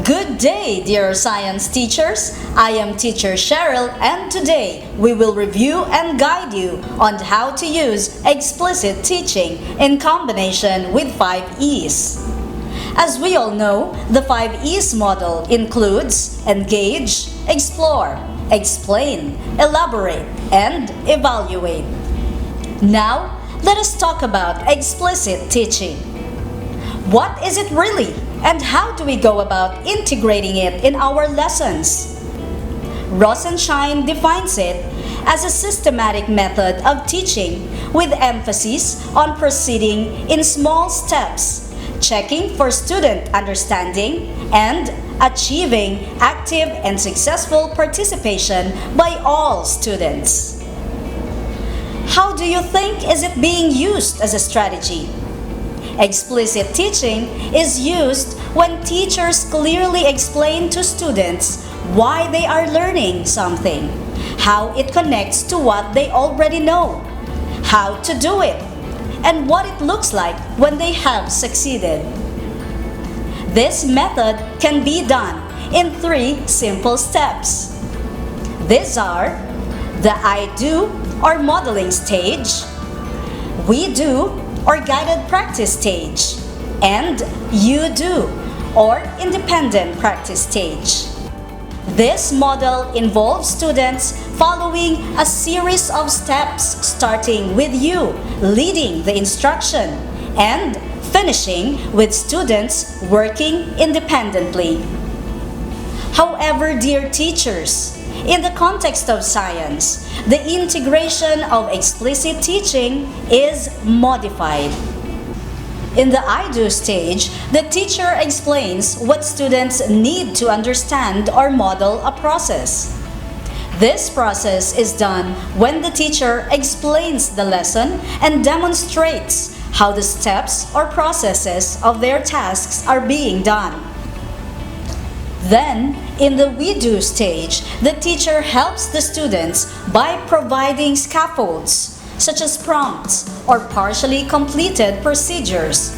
Good day, dear science teachers. I am teacher Cheryl, and today we will review and guide you on how to use explicit teaching in combination with 5 E's. As we all know, the 5 E's model includes engage, explore, explain, elaborate, and evaluate. Now, let us talk about explicit teaching. What is it really, and how do we go about integrating it in our lessons? Rosenshine defines it as a systematic method of teaching with emphasis on proceeding in small steps, checking for student understanding, and achieving active and successful participation by all students. How do you think is it being used as a strategy? Explicit teaching is used when teachers clearly explain to students why they are learning something, how it connects to what they already know, how to do it, and what it looks like when they have succeeded. This method can be done in 3 simple steps. These are the I do or modeling stage, we do or guided practice stage, and you do or independent practice stage. This model involves students following a series of steps starting with you leading the instruction and finishing with students working independently. However, dear teachers, in the context of science, the integration of explicit teaching is modified. In the I do stage, the teacher explains what students need to understand or model a process. This process is done when the teacher explains the lesson and demonstrates how the steps or processes of their tasks are being done. Then, in the we do stage, the teacher helps the students by providing scaffolds, such as prompts or partially completed procedures.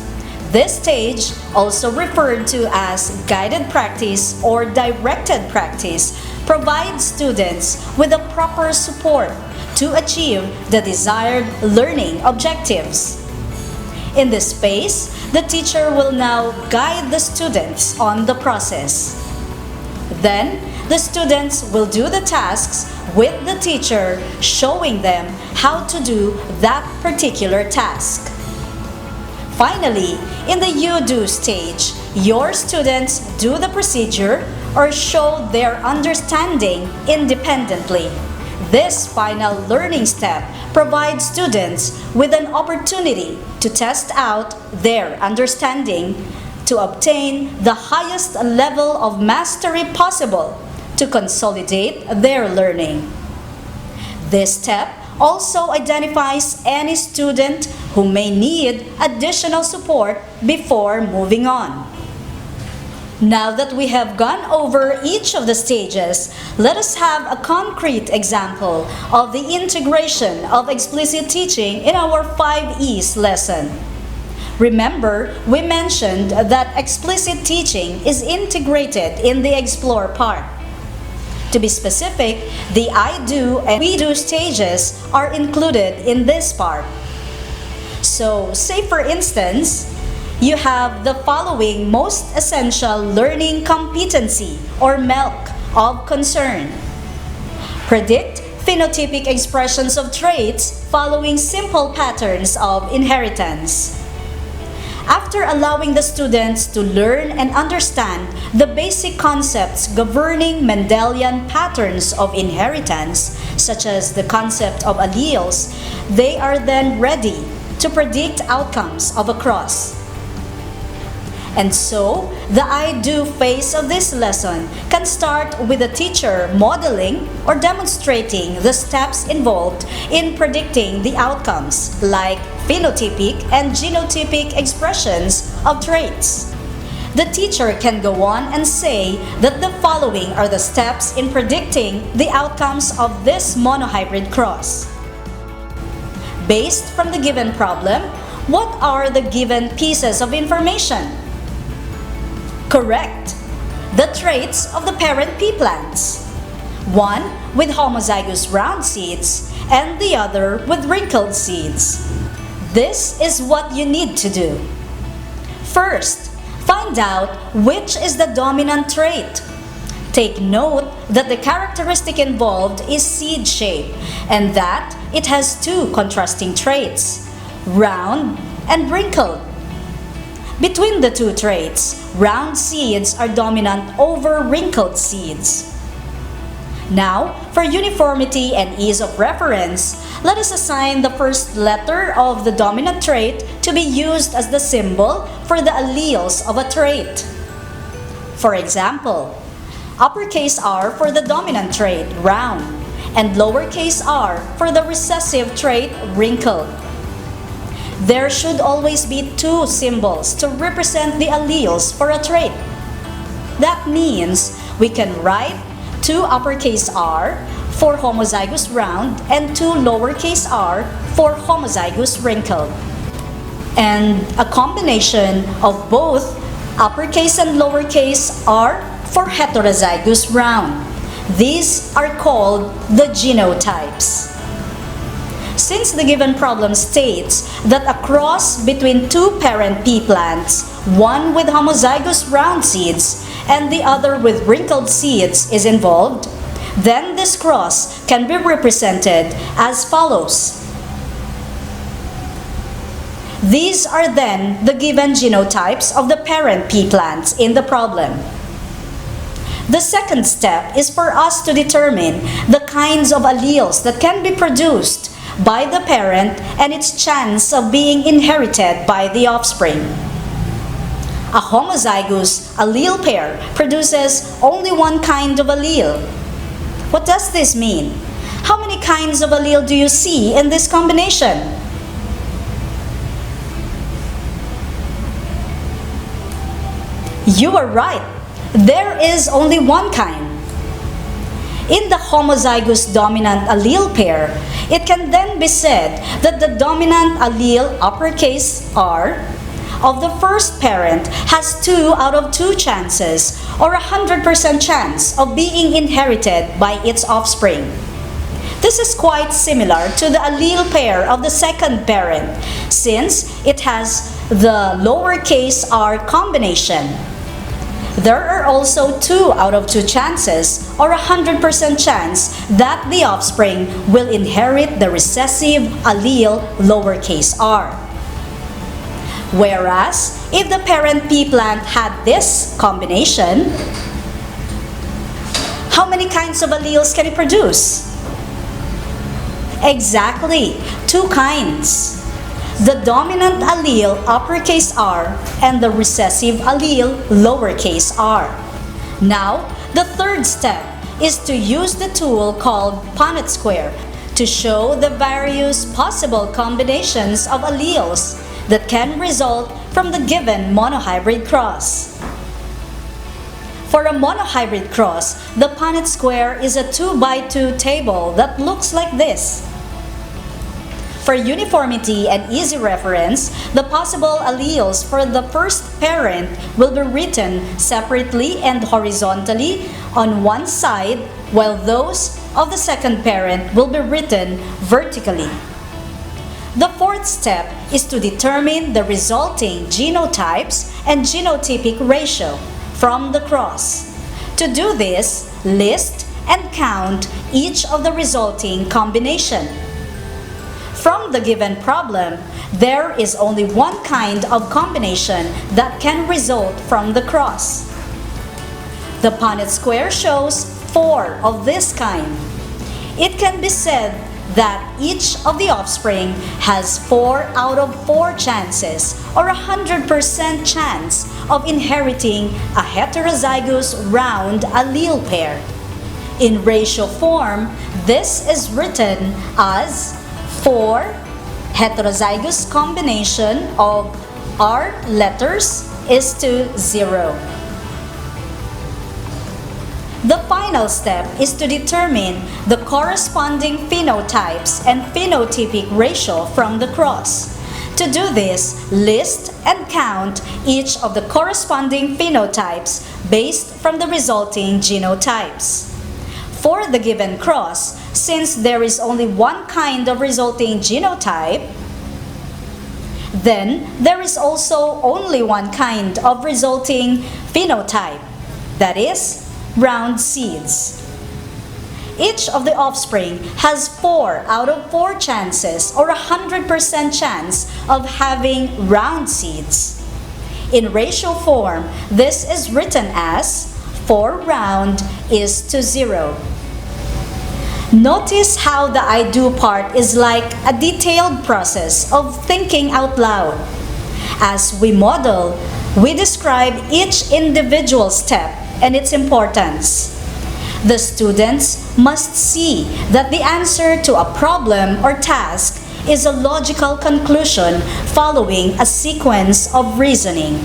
This stage, also referred to as guided practice or directed practice, provides students with the proper support to achieve the desired learning objectives. In this phase, the teacher will now guide the students on the process. Then, the students will do the tasks with the teacher, showing them how to do that particular task. Finally, in the you do stage, your students do the procedure or show their understanding independently. This final learning step provides students with an opportunity to test out their understanding to obtain the highest level of mastery possible to consolidate their learning. This step also identifies any student who may need additional support before moving on. Now that we have gone over each of the stages, let us have a concrete example of the integration of explicit teaching in our 5 E's lesson. Remember, we mentioned that explicit teaching is integrated in the explore part. To be specific, the I do and we do stages are included in this part. So, say for instance, you have the following most essential learning competency or MELC of concern. Predict phenotypic expressions of traits following simple patterns of inheritance. After allowing the students to learn and understand the basic concepts governing Mendelian patterns of inheritance, such as the concept of alleles, they are then ready to predict outcomes of a cross. And so, the I do phase of this lesson can start with the teacher modeling or demonstrating the steps involved in predicting the outcomes, like phenotypic and genotypic expressions of traits. The teacher can go on and say that the following are the steps in predicting the outcomes of this monohybrid cross. Based from the given problem, what are the given pieces of information? Correct. the traits of the parent pea plants. One with homozygous round seeds and the other with wrinkled seeds. This is what you need to do. First, find out which is the dominant trait. Take note that the characteristic involved is seed shape and that it has two contrasting traits, round and wrinkled. Between the two traits, round seeds are dominant over wrinkled seeds. Now, for uniformity and ease of reference, let us assign the first letter of the dominant trait to be used as the symbol for the alleles of a trait. For example, uppercase R for the dominant trait, round, and lowercase r for the recessive trait, wrinkled. There should always be two symbols to represent the alleles for a trait. That means we can write two uppercase R for homozygous round and two lowercase r for homozygous wrinkled. And a combination of both uppercase and lowercase r for heterozygous round. These are called the genotypes. Since the given problem states that a cross between two parent pea plants, one with homozygous round seeds and the other with wrinkled seeds is involved, then this cross can be represented as follows. These are then the given genotypes of the parent pea plants in the problem. The second step is for us to determine the kinds of alleles that can be produced by the parent and its chance of being inherited by the offspring. A homozygous allele pair produces only one kind of allele. What does this mean? How many kinds of allele do you see in this combination? You are right. There is only one kind. In the homozygous dominant allele pair, it can then be said that the dominant allele uppercase R of the first parent has 2 out of 2 chances or 100% chance of being inherited by its offspring. This is quite similar to the allele pair of the second parent since it has the lowercase r combination. There are also 2 out of 2 chances or 100% chance that the offspring will inherit the recessive allele lowercase r. Whereas, if the parent pea plant had this combination, how many kinds of alleles can it produce? Exactly, 2 kinds. The dominant allele uppercase R and the recessive allele lowercase r. Now, the third step is to use the tool called Punnett square to show the various possible combinations of alleles that can result from the given monohybrid cross. For a monohybrid cross, the Punnett square is a 2x2 table that looks like this. For uniformity and easy reference, the possible alleles for the first parent will be written separately and horizontally on one side, while those of the second parent will be written vertically. The fourth step is to determine the resulting genotypes and genotypic ratio from the cross. To do this, list and count each of the resulting combination. From the given problem, there is only one kind of combination that can result from the cross. The Punnett square shows 4 of this kind. It can be said that each of the offspring has 4 out of 4 chances or 100% chance of inheriting a heterozygous round allele pair. In ratio form, this is written as 4 heterozygous combination of R letters is to 0. The final step is to determine the corresponding phenotypes and phenotypic ratio from the cross. To do this, list and count each of the corresponding phenotypes based from the resulting genotypes. For the given cross, since there is only one kind of resulting genotype, then there is also only one kind of resulting phenotype, that is, round seeds. Each of the offspring has 4 out of 4 chances or 100% chance of having round seeds. In ratio form, this is written as 4 round is to 0. Notice how the I do part is like a detailed process of thinking out loud. As we model, we describe each individual step and its importance. The students must see that the answer to a problem or task is a logical conclusion following a sequence of reasoning.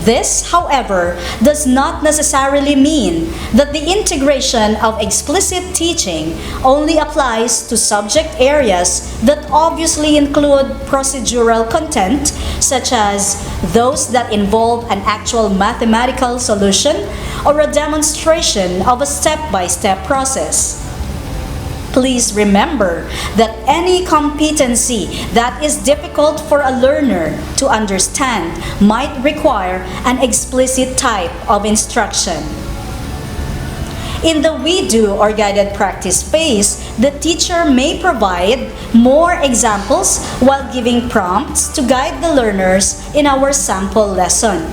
This, however, does not necessarily mean that the integration of explicit teaching only applies to subject areas that obviously include procedural content, such as those that involve an actual mathematical solution or a demonstration of a step-by-step process. Please remember that any competency that is difficult for a learner to understand might require an explicit type of instruction. In the We Do or guided practice phase, the teacher may provide more examples while giving prompts to guide the learners in our sample lesson.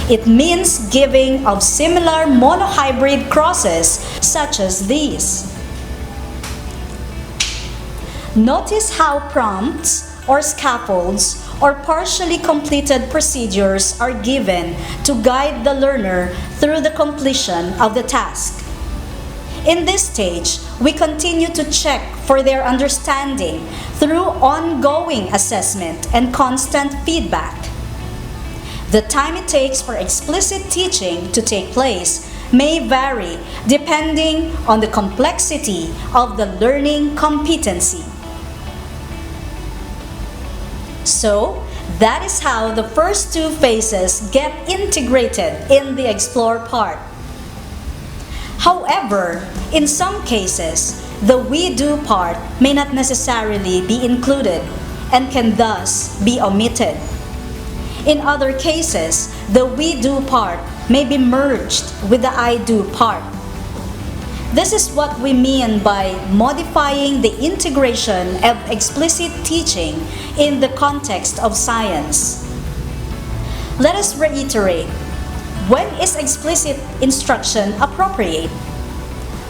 It means giving of similar monohybrid crosses such as these. Notice how prompts or scaffolds or partially completed procedures are given to guide the learner through the completion of the task. In this stage, we continue to check for their understanding through ongoing assessment and constant feedback. The time it takes for explicit teaching to take place may vary depending on the complexity of the learning competency. So, that is how the first 2 phases get integrated in the Explore part. However, in some cases, the We Do part may not necessarily be included and can thus be omitted. In other cases, the We Do part may be merged with the I Do part. This is what we mean by modifying the integration of explicit teaching in the context of science. Let us reiterate, when is explicit instruction appropriate?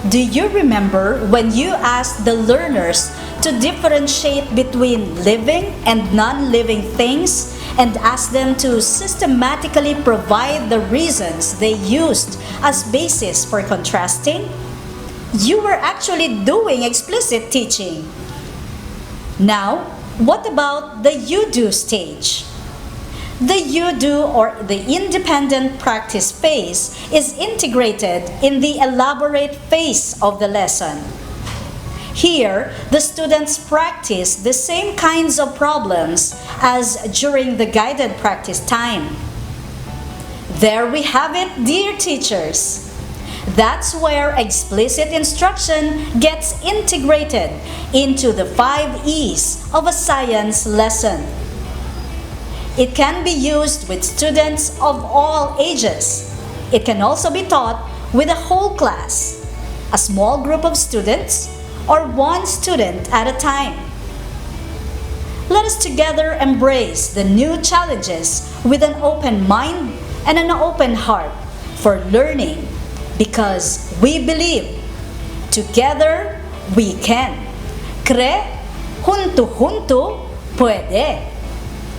Do you remember when you asked the learners to differentiate between living and non-living things and asked them to systematically provide the reasons they used as basis for contrasting? You were actually doing explicit teaching. Now, what about the You Do stage? The You Do or the independent practice phase is integrated in the elaborate phase of the lesson. Here, the students practice the same kinds of problems as during the guided practice time. There we have it, dear teachers. That's where explicit instruction gets integrated into the 5 E's of a science lesson. It can be used with students of all ages. It can also be taught with a whole class, a small group of students, or one student at a time. Let us together embrace the new challenges with an open mind and an open heart for learning, because we believe together we can. Kre, junto, junto, puede.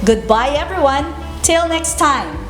Goodbye everyone, till next time.